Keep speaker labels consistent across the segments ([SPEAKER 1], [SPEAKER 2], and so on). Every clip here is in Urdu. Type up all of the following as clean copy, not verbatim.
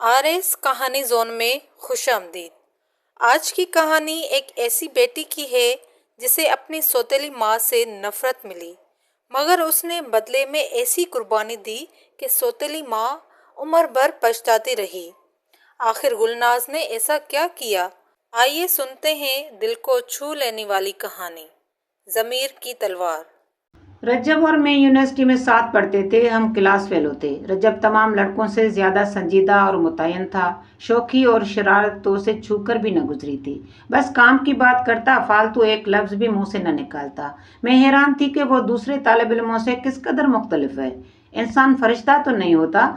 [SPEAKER 1] RS کہانی زون میں خوش آمدید۔ آج کی کہانی ایک ایسی بیٹی کی ہے جسے اپنی سوتیلی ماں سے نفرت ملی، مگر اس نے بدلے میں ایسی قربانی دی کہ سوتیلی ماں عمر بھر پچھتاتی رہی۔ آخر گلناز نے ایسا کیا کیا؟ آئیے سنتے ہیں دل کو چھو لینے والی کہانی، ضمیر کی تلوار۔
[SPEAKER 2] رجب اور میں یونیورسٹی میں ساتھ پڑھتے تھے۔ ہم کلاس فیلو تھے۔ رجب تمام لڑکوں سے زیادہ سنجیدہ اور متعین تھا۔ شوخی اور شرارتوں سے چھو کر بھی نہ گزری تھی۔ بس کام کی بات کرتا، فالتو ایک لفظ بھی منہ سے نہ نکالتا۔ میں حیران تھی کہ وہ دوسرے طالب علموں سے کس قدر مختلف ہے۔ انسان فرشتہ تو نہیں ہوتا،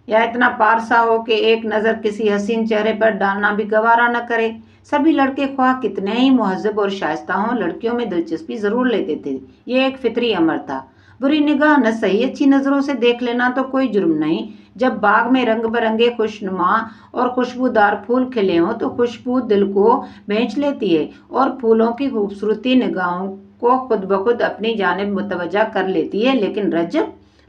[SPEAKER 2] یا اتنا پارسا ہو کہ ایک نظر کسی حسین چہرے پر ڈالنا بھی گوارا نہ کرے۔ سبھی لڑکے خواہ کتنے ہی مہذب اور شائستہ ہوں، لڑکیوں میں دلچسپی ضرور لیتے تھے۔ یہ ایک فطری امر تھا۔ بری نگاہ نہ صحیح، اچھی نظروں سے دیکھ لینا تو کوئی جرم نہیں۔ جب باغ میں رنگ برنگے خوشنما اور خوشبودار پھول کھلے ہوں تو خوشبو دل کو بھینچ لیتی ہے اور پھولوں کی خوبصورتی نگاہوں کو خود بخود اپنی جانب متوجہ کر لیتی ہے۔ لیکن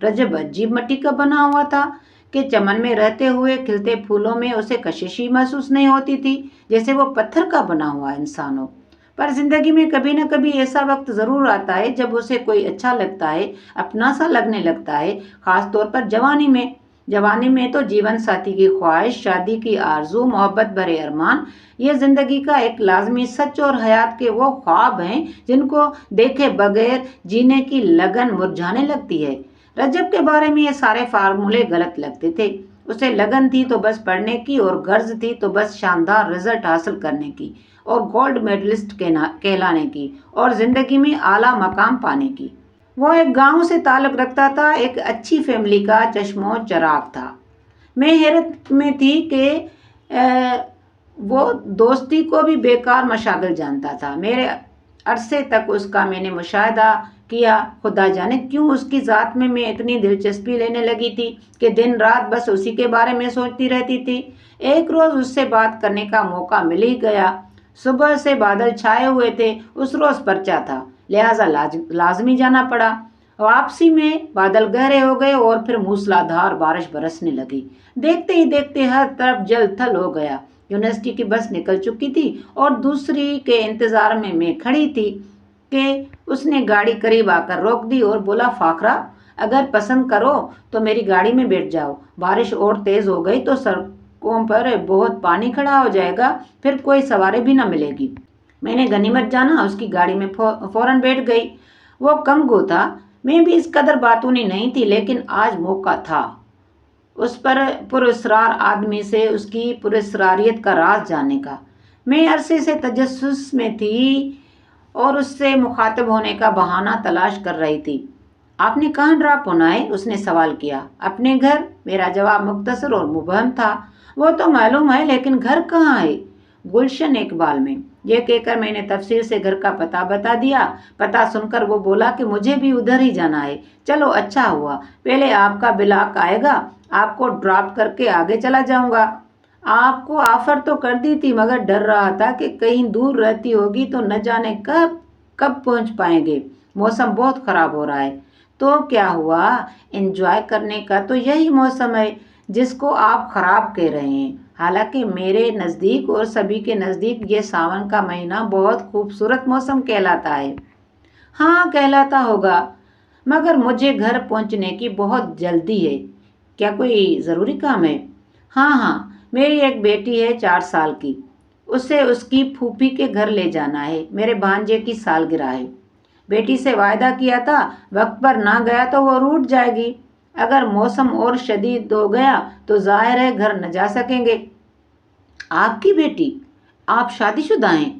[SPEAKER 2] رجب عجیب مٹی کا بنا ہوا تھا کہ چمن میں رہتے ہوئے کھلتے پھولوں میں اسے کشش ہی محسوس نہیں ہوتی تھی، جیسے وہ پتھر کا بنا ہوا انسان ہو۔ پر زندگی میں کبھی نہ کبھی ایسا وقت ضرور آتا ہے جب اسے کوئی اچھا لگتا ہے، اپنا سا لگنے لگتا ہے، خاص طور پر جوانی میں۔ جوانی میں تو جیون ساتھی کی خواہش، شادی کی آرزو، محبت بھرے ارمان، یہ زندگی کا ایک لازمی سچ اور حیات کے وہ خواب ہیں جن کو دیکھے بغیر جینے کی لگن مرجھانے لگتی ہے۔ رجب کے بارے میں یہ سارے فارمولے غلط لگتے تھے۔ اسے لگن تھی تو بس پڑھنے کی، اور غرض تھی تو بس شاندار رزلٹ حاصل کرنے کی، اور گولڈ میڈلسٹ کہلانے کی، اور زندگی میں اعلیٰ مقام پانے کی۔ وہ ایک گاؤں سے تعلق رکھتا تھا، ایک اچھی فیملی کا چشم و چراغ تھا۔ میں حیرت میں تھی کہ وہ دوستی کو بھی بیکار مشاغل جانتا تھا۔ میرے عرصے تک اس کا میں نے مشاہدہ کیا، خدا جانے کیوں اس کی ذات میں اتنی دلچسپی لینے لگی تھی کہ دن رات بس اسی کے بارے میں سوچتی رہتی تھی۔ ایک روز اس سے بات کرنے کا موقع مل ہی گیا۔ صبح سے بادل چھائے ہوئے تھے، اس روز پرچہ تھا، لہٰذا لازمی جانا پڑا۔ واپسی میں بادل گہرے ہو گئے اور پھر موسلادھار بارش برسنے لگی۔ دیکھتے ہی دیکھتے ہر طرف جل تھل ہو گیا۔ یونیورسٹی کی بس نکل چکی تھی اور دوسری کے انتظار میں کھڑی تھی کہ اس نے گاڑی قریب آ کر روک دی اور بولا، فاخرہ، اگر پسند کرو تو میری گاڑی میں بیٹھ جاؤ۔ بارش اور تیز ہو گئی تو سڑکوں پر بہت پانی کھڑا ہو جائے گا، پھر کوئی سواری بھی نہ ملے گی۔ میں نے غنیمت جانا اس کی گاڑی میں فوراً بیٹھ گئی۔ وہ کم گو تھا، میں بھی اس قدر باتونی نہیں تھی، لیکن آج موقع تھا اس پراسرار آدمی سے اس کی پراسراریت کا راز جاننے کا۔ میں عرصے سے تجسس میں تھی اور اس سے مخاطب ہونے کا بہانہ تلاش کر رہی تھی۔ آپ نے کہاں ڈراپ ہونا ہے؟ اس نے سوال کیا۔ اپنے گھر، میرا جواب مختصر اور مبہم تھا۔ وہ تو معلوم ہے، لیکن گھر کہاں ہے؟ گلشن اقبال میں۔ یہ کہہ کر میں نے تفصیل سے گھر کا پتہ بتا دیا۔ پتہ سن کر وہ بولا کہ مجھے بھی ادھر ہی جانا ہے۔ چلو اچھا ہوا، پہلے آپ کا بلاک آئے گا، آپ کو ڈراپ کر کے آگے چلا جاؤں گا۔ آپ کو آفر تو کر دی تھی، مگر ڈر رہا تھا کہ کہیں دور رہتی ہوگی تو نہ جانے کب پہنچ پائیں گے۔ موسم بہت خراب ہو رہا ہے۔ تو کیا ہوا، انجوائے کرنے کا تو یہی موسم ہے جس کو آپ خراب کہہ رہے ہیں۔ حالانکہ میرے نزدیک اور سبھی کے نزدیک یہ ساون کا مہینہ بہت خوبصورت موسم کہلاتا ہے۔ ہاں، کہلاتا ہوگا، مگر مجھے گھر پہنچنے کی بہت جلدی ہے۔ کیا کوئی ضروری کام ہے؟ ہاں، میری ایک بیٹی ہے 4 سال کی، اسے اس کی پھوپھی کے گھر لے جانا ہے۔ میرے بھانجے کی سالگرہ ہے۔ بیٹی سے وعدہ کیا تھا، وقت پر نہ گیا تو وہ روٹھ جائے گی۔ اگر موسم اور شدید ہو گیا تو ظاہر ہے گھر نہ جا سکیں گے۔ آپ کی بیٹی؟ آپ شادی شدہ ہیں؟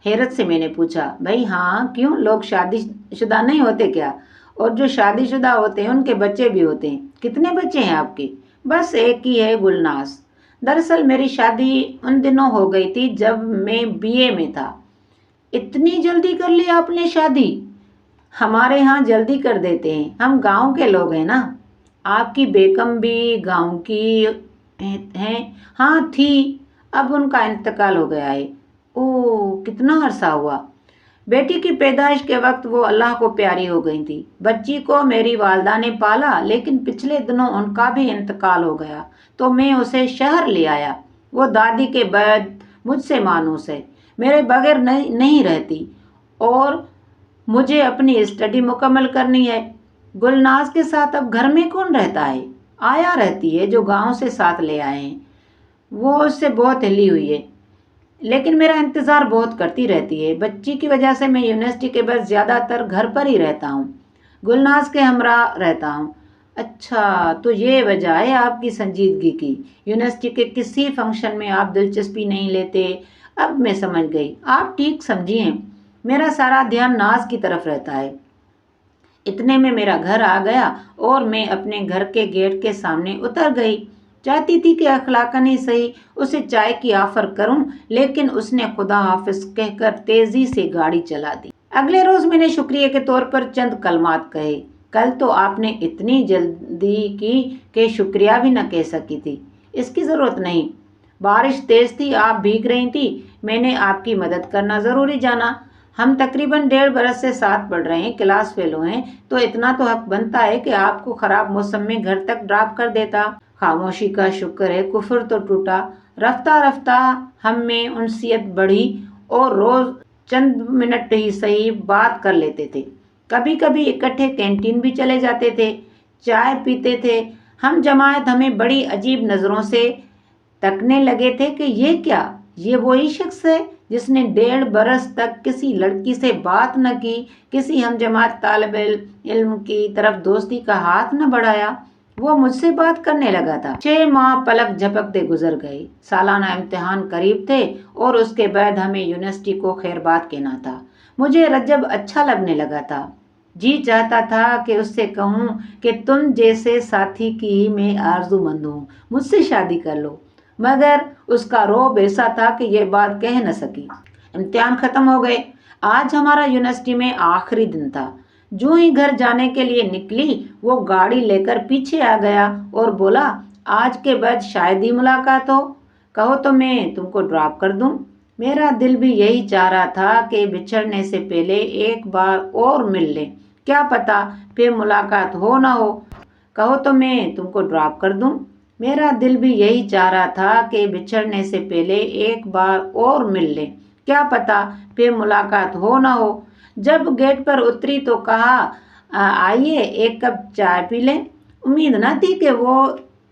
[SPEAKER 2] حیرت سے میں نے پوچھا۔ بھئی ہاں، کیوں، لوگ شادی شدہ نہیں ہوتے کیا؟ اور جو شادی شدہ ہوتے ہیں ان کے بچے بھی ہوتے ہیں۔ کتنے بچے ہیں آپ کے؟ بس ایک ہی ہے، گلناز۔ دراصل میری شادی ان دنوں ہو گئی تھی جب میں BA میں تھا۔ اتنی جلدی کر لی آپ نے شادی؟ ہمارے ہاں جلدی کر دیتے ہیں، ہم گاؤں کے لوگ ہیں نا۔ آپ کی بیگم بھی گاؤں کی ہیں؟ ہاں تھی، اب ان کا انتقال ہو گیا ہے۔ اوہ، کتنا عرصہ ہوا؟ بیٹی کی پیدائش کے وقت وہ اللہ کو پیاری ہو گئی تھی۔ بچی کو میری والدہ نے پالا، لیکن پچھلے دنوں ان کا بھی انتقال ہو گیا تو میں اسے شہر لے آیا۔ وہ دادی کے بعد مجھ سے مانوس ہے، میرے بغیر نہیں رہتی اور مجھے اپنی اسٹڈی مکمل کرنی ہے۔ گلناز کے ساتھ اب گھر میں کون رہتا ہے؟ آیا رہتی ہے جو گاؤں سے ساتھ لے آئے ہیں۔ وہ اس سے بہت ہلی ہوئی ہے، لیکن میرا انتظار بہت کرتی رہتی ہے۔ بچی کی وجہ سے میں یونیورسٹی کے بعد زیادہ تر گھر پر ہی رہتا ہوں، گلناز کے ہمراہ رہتا ہوں۔ اچھا، تو یہ وجہ ہے آپ کی سنجیدگی کی، یونیورسٹی کے کسی فنکشن میں آپ دلچسپی نہیں لیتے۔ اب میں سمجھ گئی، آپ ٹھیک سمجھی ہیں، میرا سارا دھیان ناز کی طرف رہتا ہے۔ اتنے میں میرا گھر آ گیا اور میں اپنے گھر کے گیٹ کے سامنے اتر گئی۔ چاہتی تھی کہ اخلاقاً ہی صحیح اسے چائے کی آفر کروں، لیکن اس نے خدا حافظ کہہ کر تیزی سے گاڑی چلا دی۔ اگلے روز میں نے شکریہ کے طور پر چند کلمات کہے۔ کل تو آپ نے اتنی جلدی کی کہ شکریہ بھی نہ کہہ سکی تھی۔ اس کی ضرورت نہیں، بارش تیز تھی، آپ بھیگ رہی تھی، میں نے آپ کی مدد کرنا ضروری جانا۔ ہم تقریباً 1.5 برس سے ساتھ پڑھ رہے ہیں، کلاس فیلو ہیں، تو اتنا تو حق بنتا ہے کہ آپ کو خراب موسم میں گھر تک ڈراپ کر دیتا۔ خاموشی کا شکر ہے، کفر تو ٹوٹا۔ رفتہ رفتہ ہم میں انسیت بڑھی اور روز چند منٹ ہی صحیح بات کر لیتے تھے۔ کبھی کبھی اکٹھے کینٹین بھی چلے جاتے تھے، چائے پیتے تھے۔ ہم جماعت ہمیں بڑی عجیب نظروں سے تکنے لگے تھے کہ یہ کیا، یہ وہی شخص ہے جس نے 1.5 برس تک کسی لڑکی سے بات نہ کی، کسی ہم جماعت طالب علم کی طرف دوستی کا ہاتھ نہ بڑھایا۔ وہ مجھ سے بات کرنے لگا تھا۔ 6 ماہ پلک جھپکتے گزر گئے۔ سالانہ امتحان قریب تھے اور اس کے بعد ہمیں یونیورسٹی کو خیر بات کہنا تھا۔ مجھے رجب اچھا لگنے لگا تھا۔ جی چاہتا تھا کہ اس سے کہوں کہ تم جیسے ساتھی کی ہی میں آرزو مند ہوں، مجھ سے شادی کر لو، مگر اس کا رعب ایسا تھا کہ یہ بات کہہ نہ سکی۔ امتحان ختم ہو گئے۔ آج ہمارا یونیورسٹی میں آخری دن تھا۔ جو ہی گھر جانے کے لیے نکلی، وہ گاڑی لے کر پیچھے آ گیا اور بولا، آج کے بعد شاید ہی ملاقات ہو، کہو تو میں تم کو ڈراپ کر دوں۔ میرا دل بھی یہی چاہ رہا تھا کہ بچھڑنے سے پہلے ایک بار اور مل لیں، کیا پتا پھر ملاقات ہو نہ ہو، کہو تو میں تم کو ڈراپ کر دوں۔ میرا دل بھی یہی چاہ رہا تھا کہ بچھڑنے سے پہلے ایک بار اور مل لیں، کیا پتا پھر ملاقات ہو نہ ہو۔ جب گیٹ پر اتری تو کہا، آئیے ایک کپ چائے پی لیں۔ امید نہ تھی کہ وہ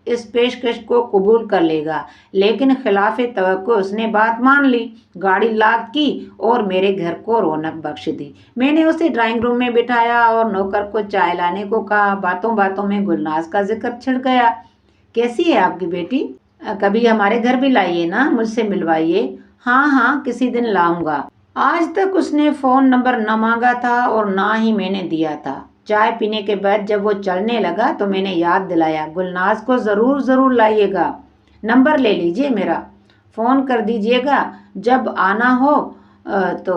[SPEAKER 2] اس پیشکش کو قبول کر لے گا، لیکن خلاف توقع اس نے بات مان لی، گاڑی لاک کی اور میرے گھر کو رونق بخش دی۔ میں نے اسے ڈرائنگ روم میں بٹھایا اور نوکر کو چائے لانے کو کہا۔ باتوں باتوں میں گلناز کا ذکر چھڑ گیا۔ کیسی ہے آپ کی بیٹی؟ کبھی ہمارے گھر بھی لائیے نا، مجھ سے ملوائیے۔ ہاں ہاں، کسی دن لاؤں گا۔ آج تک اس نے فون نمبر نہ مانگا تھا اور نہ ہی میں نے دیا تھا۔ چائے پینے کے بعد جب وہ چلنے لگا تو میں نے یاد دلایا، گلناز کو ضرور لائیے گا، نمبر لے لیجئے میرا، فون کر دیجئے گا جب آنا ہو تو۔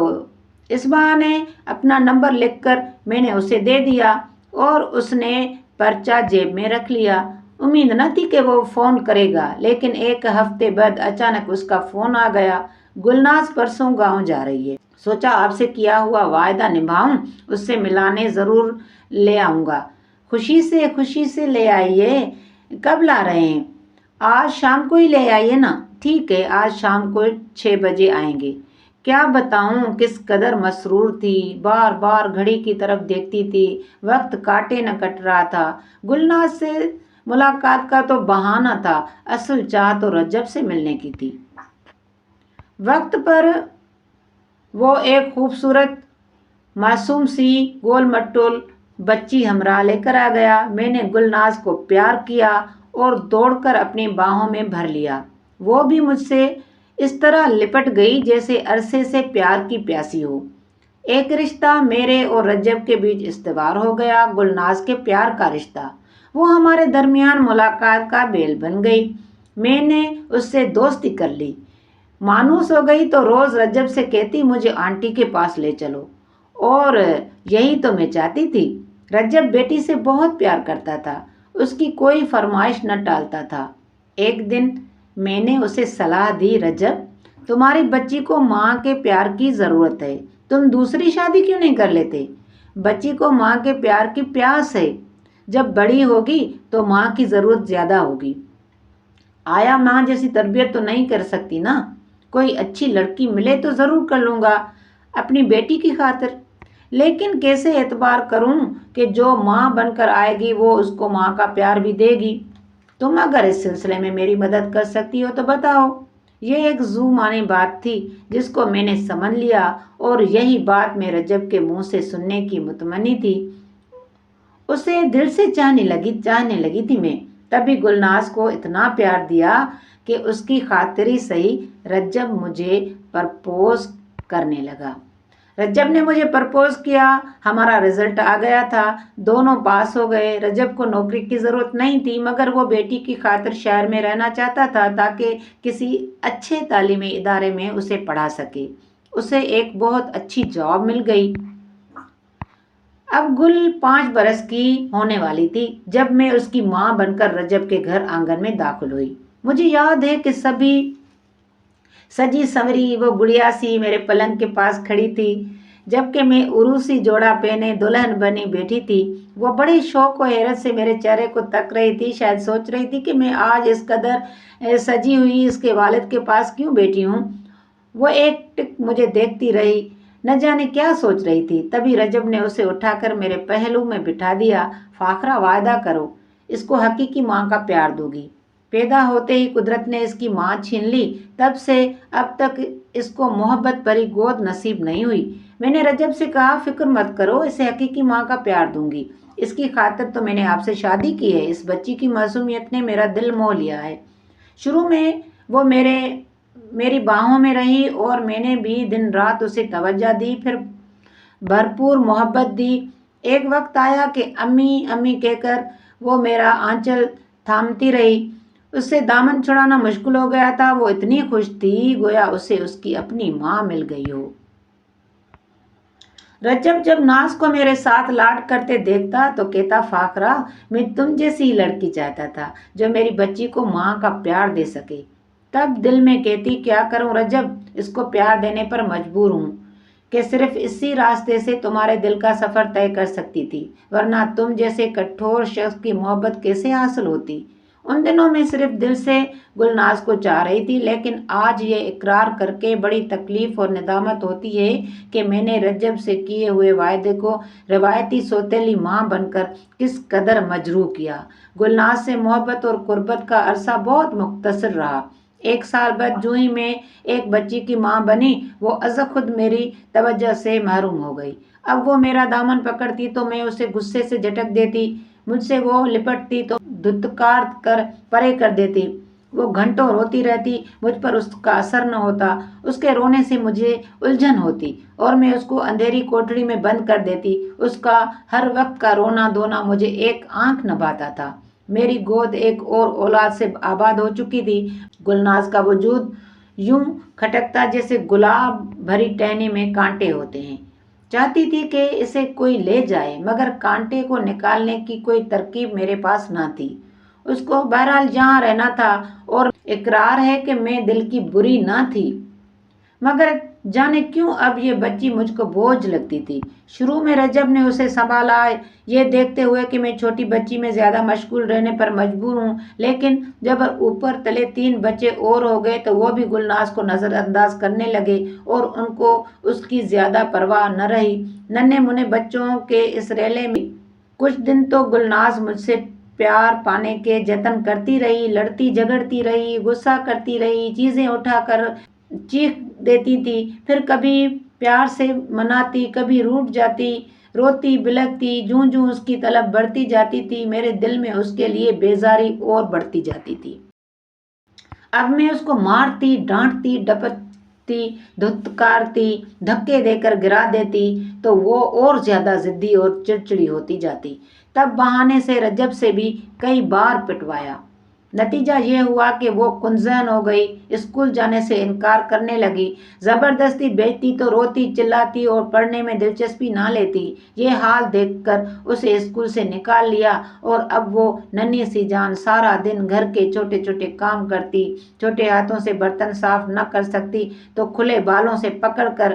[SPEAKER 2] اس بہانے اپنا نمبر لکھ کر میں نے اسے دے دیا اور اس نے پرچہ جیب میں رکھ لیا۔ امید نہ تھی کہ وہ فون کرے گا، لیکن ایک ہفتے بعد اچانک اس کا فون آ گیا، گلناز پرسوں گاؤں جا رہی ہے، سوچا آپ سے کیا ہوا وعدہ نبھاؤں، اس سے ملانے ضرور لے آؤں گا۔ خوشی سے لے آئیے۔ کب لا رہے ہیں؟ آج شام کو ہی لے آئیے نا۔ ٹھیک ہے، آج شام کو 6 بجے آئیں گے۔ کیا بتاؤں کس قدر مسرور تھی، بار بار گھڑی کی طرف دیکھتی تھی، وقت کاٹے نہ کٹ رہا تھا۔ گلناز سے ملاقات کا تو بہانہ تھا، اصل چاہ تو رجب سے ملنے کی تھی۔ وقت پر وہ ایک خوبصورت معصوم سی گول مٹول بچی ہمراہ لے کر آ گیا۔ میں نے گلناز کو پیار کیا اور دوڑ کر اپنی باہوں میں بھر لیا۔ وہ بھی مجھ سے اس طرح لپٹ گئی جیسے عرصے سے پیار کی پیاسی ہو۔ ایک رشتہ میرے اور رجب کے بیچ استوار ہو گیا، گلناز کے پیار کا رشتہ۔ وہ ہمارے درمیان ملاقات کا بیل بن گئی۔ میں نے اس سے دوستی کر لی۔ مانوس ہو گئی تو روز رجب سے کہتی، مجھے آنٹی کے پاس لے چلو، اور یہی تو میں چاہتی تھی۔ رجب بیٹی سے بہت پیار کرتا تھا، اس کی کوئی فرمائش نہ ٹالتا تھا۔ ایک دن میں نے اسے صلاح دی، رجب تمہاری بچی کو ماں کے پیار کی ضرورت ہے، تم دوسری شادی کیوں نہیں کر لیتے؟ بچی کو ماں کے پیار کی پیاس ہے، جب بڑی ہوگی تو ماں کی ضرورت زیادہ ہوگی۔ آیا ماں جیسی تربیت تو نہیں کر سکتی نا؟ کوئی اچھی لڑکی ملے تو ضرور کر لوں گا اپنی بیٹی کی خاطر، لیکن کیسے اعتبار کروں کہ جو ماں بن کر آئے گی وہ اس کو ماں کا پیار بھی دے گی؟ تم اگر اس سلسلے میں میری مدد کر سکتی ہو تو بتاؤ۔ یہ ایک زو معنی بات تھی جس کو میں نے سمجھ لیا، اور یہی بات میں رجب کے منہ سے سننے کی متمنی تھی۔ اسے دل سے چاہنے لگی تھی میں۔ تبھی گلناز کو اتنا پیار دیا کہ اس کی خاطر ہی صحیح رجب مجھے پرپوز کرنے لگا۔ رجب نے مجھے پرپوز کیا، ہمارا رزلٹ آ گیا تھا، دونوں پاس ہو گئے۔ رجب کو نوکری کی ضرورت نہیں تھی، مگر وہ بیٹی کی خاطر شہر میں رہنا چاہتا تھا تاکہ کسی اچھے تعلیمی ادارے میں اسے پڑھا سکے۔ اسے ایک بہت اچھی جاب مل گئی۔ اب گل 5 برس کی ہونے والی تھی جب میں اس کی ماں بن کر رجب کے گھر آنگن میں داخل ہوئی۔ مجھے یاد ہے کہ سجی سنوری وہ گڑیا سی میرے پلنگ کے پاس کھڑی تھی، جبکہ میں عروسی جوڑا پہنے دلہن بنی بیٹھی تھی۔ وہ بڑے شوق و حیرت سے میرے چہرے کو تک رہی تھی، شاید سوچ رہی تھی کہ میں آج اس قدر سجی ہوئی اس کے والد کے پاس کیوں بیٹھی ہوں۔ وہ ایک ٹک مجھے دیکھتی رہی، نہ جانے کیا سوچ رہی تھی۔ تبھی رجب نے اسے اٹھا کر میرے پہلو میں بٹھا دیا۔ فاخرہ، وعدہ کرو اس کو حقیقی ماں کا پیار دو گی۔ پیدا ہوتے ہی قدرت نے اس کی ماں چھین لی، تب سے اب تک اس کو محبت بھری گود نصیب نہیں ہوئی۔ میں نے رجب سے کہا، فکر مت کرو، اسے حقیقی ماں کا پیار دوں گی۔ اس کی خاطر تو میں نے آپ سے شادی کی ہے۔ اس بچی کی معصومیت نے میرا دل موہ لیا ہے۔ شروع میں وہ میری باہوں میں رہی اور میں نے بھی دن رات اسے توجہ دی، پھر بھرپور محبت دی۔ ایک وقت آیا کہ امی امی کہہ کر وہ میرا آنچل تھامتی رہی۔ اس سے دامن چھڑانا مشکل ہو گیا تھا۔ وہ اتنی خوش تھی گویا اسے اس کی اپنی ماں مل گئی ہو۔ رجب جب ناز کو میرے ساتھ لاڈ کرتے دیکھتا تو کہتا، فاخرہ، میں تم جیسی ہی لڑکی چاہتا تھا جو میری بچی کو ماں کا پیار دے سکے۔ تب دل میں کہتی، کیا کروں رجب، اس کو پیار دینے پر مجبور ہوں کہ صرف اسی راستے سے تمہارے دل کا سفر طے کر سکتی تھی، ورنہ تم جیسے کٹھور شخص کی محبت کیسے حاصل ہوتی۔ ان دنوں میں صرف دل سے گلناز کو چاہ رہی تھی، لیکن آج یہ اقرار کر کے بڑی تکلیف اور ندامت ہوتی ہے کہ میں نے رجب سے کیے ہوئے وعدے کو روایتی سوتیلی ماں بن کر کس قدر مجروح کیا۔ گلناز سے محبت اور قربت کا عرصہ بہت مختصر رہا۔ 1 سال بعد جو ہی میں ایک بچی کی ماں بنی، وہ از خود میری توجہ سے محروم ہو گئی۔ اب وہ میرا دامن پکڑتی تو میں اسے غصے سے جھٹک دیتی، مجھ سے وہ لپٹتی تو دھتکار کر پرے کر دیتی۔ وہ گھنٹوں روتی رہتی، مجھ پر اس کا اثر نہ ہوتا۔ اس کے رونے سے مجھے الجھن ہوتی اور میں اس کو اندھیری کوٹڑی میں بند کر دیتی۔ اس کا ہر وقت کا رونا دھونا مجھے ایک آنکھ نہ بھاتا تھا۔ میری گود ایک اور اولاد سے آباد ہو چکی تھی۔ گلناز کا وجود یوں کھٹکتا جیسے گلاب بھری ٹہنی میں کانٹے ہوتے ہیں۔ چاہتی تھی کہ اسے کوئی لے جائے، مگر کانٹے کو نکالنے کی کوئی ترکیب میرے پاس نہ تھی۔ اس کو بہرحال یہاں رہنا تھا، اور اقرار ہے کہ میں دل کی بری نہ تھی، مگر جانے کیوں اب یہ بچی مجھ کو بوجھ لگتی تھی۔ شروع میں رجب نے اسے سنبھالا، یہ دیکھتے ہوئے کہ میں چھوٹی بچی میں زیادہ مشغول رہنے پر مجبور ہوں، لیکن جب اوپر تلے 3 بچے اور ہو گئے تو وہ بھی گلناز کو نظر انداز کرنے لگے اور ان کو اس کی زیادہ پرواہ نہ رہی۔ ننھے منھے بچوں کے اس ریلے میں کچھ دن تو گلناز مجھ سے پیار پانے کے جتن کرتی رہی، لڑتی جھگڑتی رہی، غصہ کرتی رہی، چیزیں اٹھا کر چیخ دیتی تھی، پھر کبھی پیار سے مناتی، کبھی روٹھ جاتی، روتی بلکتی۔ جوں جوں اس کی طلب بڑھتی جاتی تھی، میرے دل میں اس کے لیے بیزاری اور بڑھتی جاتی تھی۔ اب میں اس کو مارتی، ڈانٹتی، ڈپٹتی، دھتکارتی، دھکے دے کر گرا دیتی تو وہ اور زیادہ ضدی اور چڑچڑی ہوتی جاتی۔ تب بہانے سے رجب سے بھی کئی بار پٹوایا۔ نتیجہ یہ ہوا کہ وہ کنذہن ہو گئی، اسکول جانے سے انکار کرنے لگی، زبردستی بھیجتی تو روتی چلاتی اور پڑھنے میں دلچسپی نہ لیتی۔ یہ حال دیکھ کر اسے اسکول سے نکال لیا، اور اب وہ ننھی سی جان سارا دن گھر کے چھوٹے چھوٹے کام کرتی، چھوٹے ہاتھوں سے برتن صاف نہ کر سکتی تو کھلے بالوں سے پکڑ کر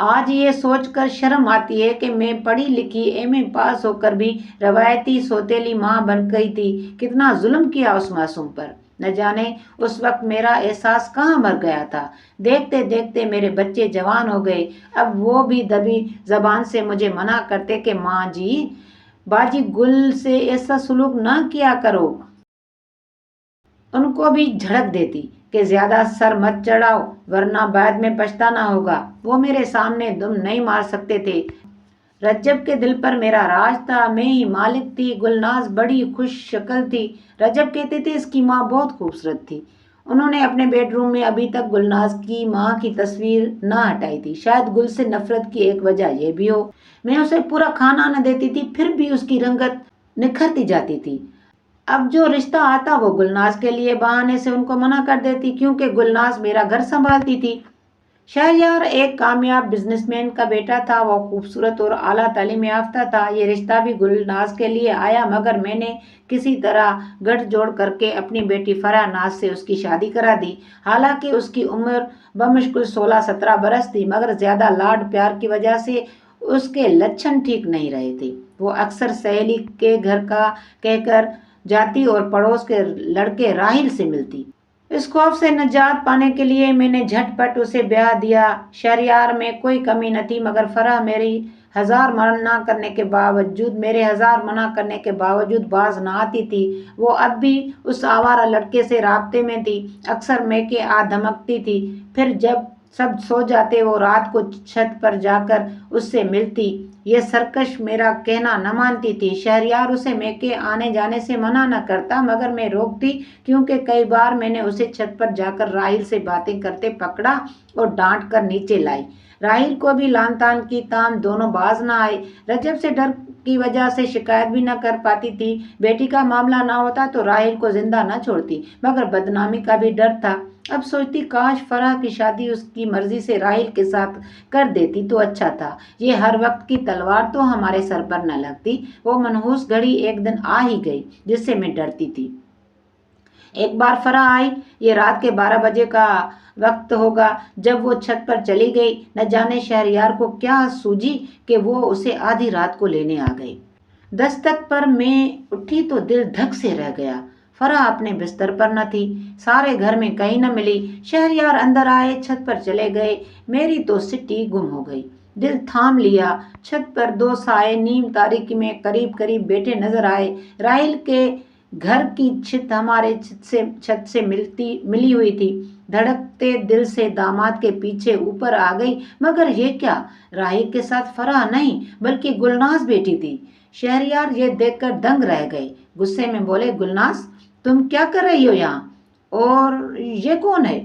[SPEAKER 2] آج یہ سوچ کر شرم آتی ہے کہ میں پڑھی لکھی ایم اے پاس ہو کر بھی روایتی سوتیلی ماں بن گئی تھی۔ کتنا ظلم کیا اس معصوم پر، نہ جانے اس وقت میرا احساس کہاں مر گیا تھا۔ دیکھتے دیکھتے میرے بچے جوان ہو گئے، اب وہ بھی دبی زبان سے مجھے منع کرتے کہ ماں جی، باجی گل سے ایسا سلوک نہ کیا کرو۔ ان کو بھی جھڑک دیتی کہ زیادہ سر مت چڑھاؤ ورنہ بعد میں پچھتانا ہوگا۔ وہ میرے سامنے دم نہیں مار سکتے تھے۔ رجب کے دل پر میرا راج تھا، میں ہی مالک تھی۔ گلناز بڑی خوش شکل تھی۔ رجب کہتے تھے اس کی ماں بہت خوبصورت تھی۔ انہوں نے اپنے بیڈ روم میں ابھی تک گلناز کی ماں کی تصویر نہ ہٹائی تھی۔ شاید گل سے نفرت کی ایک وجہ یہ بھی ہو۔ میں اسے پورا کھانا نہ دیتی تھی، پھر بھی اس کی رنگت نکھرتی جاتی تھی۔ اب جو رشتہ آتا وہ گلناز کے لیے بہانے سے ان کو منع کر دیتی، کیونکہ گلناز میرا گھر سنبھالتی تھی۔ شہریار ایک کامیاب بزنس مین کا بیٹا تھا، وہ خوبصورت اور اعلیٰ تعلیم یافتہ تھا۔ یہ رشتہ بھی گلناز کے لیے آیا، مگر میں نے کسی طرح گٹھ جوڑ کر کے اپنی بیٹی فرح ناز سے اس کی شادی کرا دی۔ حالانکہ اس کی عمر بمشکل 16-17 برس تھی، مگر زیادہ لاڈ پیار کی وجہ سے اس کے لچھن ٹھیک نہیں رہے تھے۔ وہ اکثر سہیلی کے گھر کا کہہ کر جاتی اور پڑوس کے لڑکے راہیل سے ملتی۔ اس خوف سے نجات پانے کے لیے میں نے جھٹ پٹ اسے بیاہ دیا۔ شہریار میں کوئی کمی نہ تھی، مگر فرح میرے ہزار منع کرنے کے باوجود باز نہ آتی تھی۔ وہ اب بھی اس آوارہ لڑکے سے رابطے میں تھی۔ اکثر میکے آ دھمکتی تھی، پھر جب سب سو جاتے وہ رات کو چھت پر جا کر اس سے ملتی۔ یہ سرکش میرا کہنا نہ مانتی تھی۔ شہریار اسے میکے آنے جانے سے منع نہ کرتا، مگر میں روکتی، کیونکہ کئی بار میں نے اسے چھت پر جا کر راہیل سے باتیں کرتے پکڑا اور ڈانٹ کر نیچے لائی۔ راہیل کو بھی لان تان کی، تاہم دونوں باز نہ آئے۔ رجب سے ڈر کی وجہ سے شکایت بھی نہ کر پاتی تھی۔ بیٹی کا معاملہ نہ ہوتا تو راہیل کو زندہ نہ چھوڑتی، مگر بدنامی کا بھی ڈر تھا۔ اب سوچتی کاش فرح کی شادی اس کی مرضی سے راہیل کے ساتھ کر دیتی تو اچھا تھا، یہ ہر وقت کی تلوار تو ہمارے سر پر نہ لگتی۔ وہ منحوس گھڑی ایک دن آ ہی گئی جس سے میں ڈرتی تھی۔ ایک بار فرح آئی، یہ رات کے 12 بجے کا وقت ہوگا جب وہ چھت پر چلی گئی۔ نہ جانے شہریار کو کیا سوجی کہ وہ اسے آدھی رات کو لینے آ گئے۔ دستک پر میں اٹھی تو دل دھک سے رہ گیا۔ فرح اپنے بستر پر نہ تھی، سارے گھر میں کہیں نہ ملی۔ شہریار اندر آئے، چھت پر چلے گئے، میری تو سٹی گم ہو گئی۔ دل تھام لیا۔ چھت پر 2 سائے نیم تاریکی میں قریب قریب بیٹھے نظر آئے۔ راہیل کے گھر کی چھت ہمارے چھت سے ملی ہوئی تھی۔ دھڑکتے دل سے داماد کے پیچھے اوپر آ گئی، مگر یہ کیا؟ راہیل کے ساتھ فرح نہیں بلکہ گلناز بیٹھی تھی۔ شہریار یہ دیکھ کر دنگ رہ گئے، غصے میں بولے، گلناز تم کیا کر رہی ہو یہاں؟ اور یہ کون ہے؟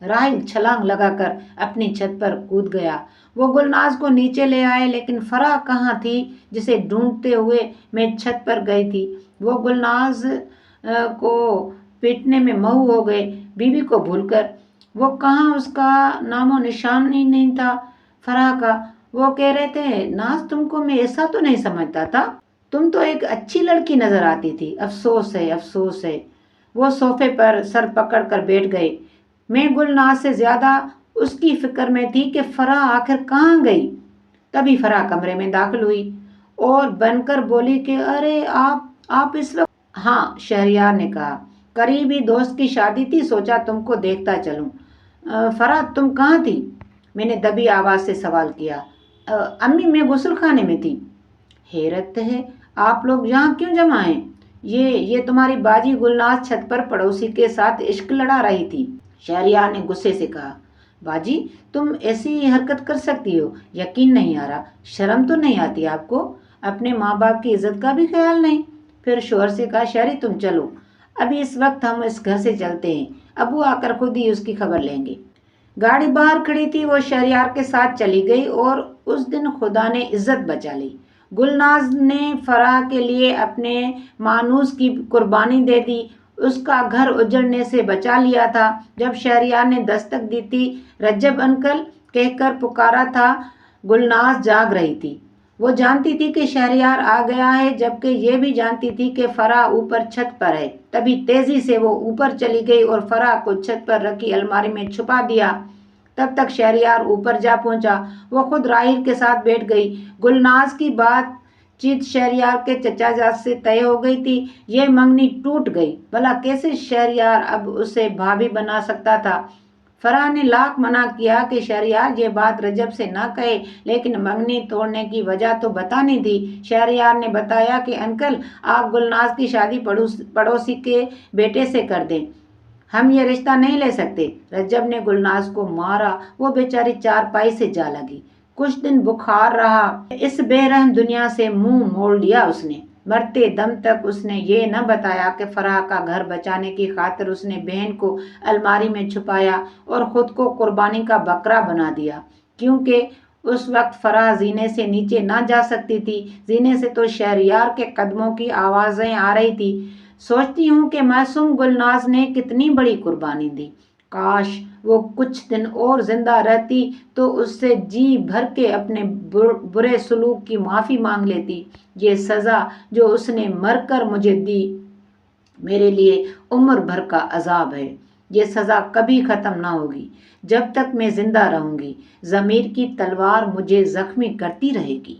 [SPEAKER 2] راہیل چھلانگ لگا کر اپنی چھت پر کود گیا۔ وہ گلناز کو نیچے لے آئے، لیکن فرح کہاں تھی جسے ڈھونڈتے ہوئے میں چھت پر گئی تھی۔ وہ گلناز کو پیٹنے میں مئو ہو گئے، بیوی کو بھول کر۔ وہ کہاں، اس کا نام و نشان ہی نہیں تھا فرح کا۔ وہ کہہ رہے تھے، ناز تم کو میں ایسا تو نہیں سمجھتا تھا، تم تو ایک اچھی لڑکی نظر آتی تھی۔ افسوس ہے، افسوس ہے۔ وہ صوفے پر سر پکڑ کر بیٹھ گئے۔ میں گلناز سے زیادہ اس کی فکر میں تھی کہ فرح آخر کہاں گئی۔ تبھی فرح کمرے میں داخل ہوئی اور بن کر بولی کہ ارے آپ اس وقت؟ ہاں، شہریار نے کہا، قریبی دوست کی شادی تھی، سوچا تم کو دیکھتا چلوں۔ فرح تم کہاں تھی؟ میں نے دبی آواز سے سوال کیا۔ امی میں غسل خانے میں تھی۔ حیرت ہے، آپ لوگ یہاں کیوں جمع ہیں؟ یہ تمہاری باجی گلناز چھت پر پڑوسی کے ساتھ عشق لڑا رہی تھی۔ شہریار نے غصے سے کہا، باجی تم ایسی حرکت کر سکتی ہو؟ یقین نہیں آ رہا، شرم تو نہیں آتی آپ کو؟ اپنے ماں باپ کی عزت کا بھی خیال نہیں؟ پھر شوہر سے کہا، شہری تم چلو، ابھی اس وقت ہم اس گھر سے چلتے ہیں، ابو آ کر خود ہی اس کی خبر لیں گے۔ گاڑی باہر کھڑی تھی، وہ شہریار کے ساتھ چلی گئی اور اس دن خدا نے عزت بچا لی۔ گلناز نے فرح کے لیے اپنے مانوس کی قربانی دے دی، اس کا گھر اجڑنے سے بچا لیا تھا۔ جب شہریار نے دستک دی تھی، رجب انکل کہہ کر پکارا تھا، گلناز جاگ رہی تھی۔ وہ جانتی تھی کہ شہریار آ گیا ہے، جبکہ یہ بھی جانتی تھی کہ فرح اوپر چھت پر ہے۔ تبھی تیزی سے وہ اوپر چلی گئی اور فرح کو چھت پر رکھی الماری میں چھپا دیا۔ تب تک شہریار اوپر جا پہنچا۔ وہ خود راہیل کے ساتھ بیٹھ گئی۔ گلناز کی بات چیت شہریار کے چچا جاد سے طے ہو گئی تھی۔ یہ منگنی ٹوٹ گئی۔ بھلا کیسے شہریار اب اسے بھابھی بنا سکتا تھا؟ فرح نے لاکھ منع کیا کہ شہریار یہ بات رجب سے نہ کہے، لیکن منگنی توڑنے کی وجہ تو بتانی تھی۔ شہریار نے بتایا کہ انکل، آپ گلناز کی شادی پڑوسی کے بیٹے سے کر دیں، ہم یہ رشتہ نہیں لے سکتے۔ رجب نے گلناز کو مارا۔ وہ بیچاری چارپائی سے جا لگی۔ کچھ دن بخار رہا۔ اس بے رحم دنیا سے منہ موڑ لیا اس نے۔ مرتے دم تک اس نے یہ نہ بتایا کہ فرح کا گھر بچانے کی خاطر اس نے بہن کو الماری میں چھپایا اور خود کو قربانی کا بکرا بنا دیا، کیونکہ اس وقت فرح زینے سے نیچے نہ جا سکتی تھی۔ زینے سے تو شہریار کے قدموں کی آوازیں آ رہی تھی۔ سوچتی ہوں کہ معصوم گلناز نے کتنی بڑی قربانی دی۔ کاش وہ کچھ دن اور زندہ رہتی تو اس سے جی بھر کے اپنے برے سلوک کی معافی مانگ لیتی۔ یہ سزا جو اس نے مر کر مجھے دی میرے لیے عمر بھر کا عذاب ہے۔ یہ سزا کبھی ختم نہ ہوگی جب تک میں زندہ رہوں گی۔ ضمیر کی تلوار مجھے زخمی کرتی رہے گی۔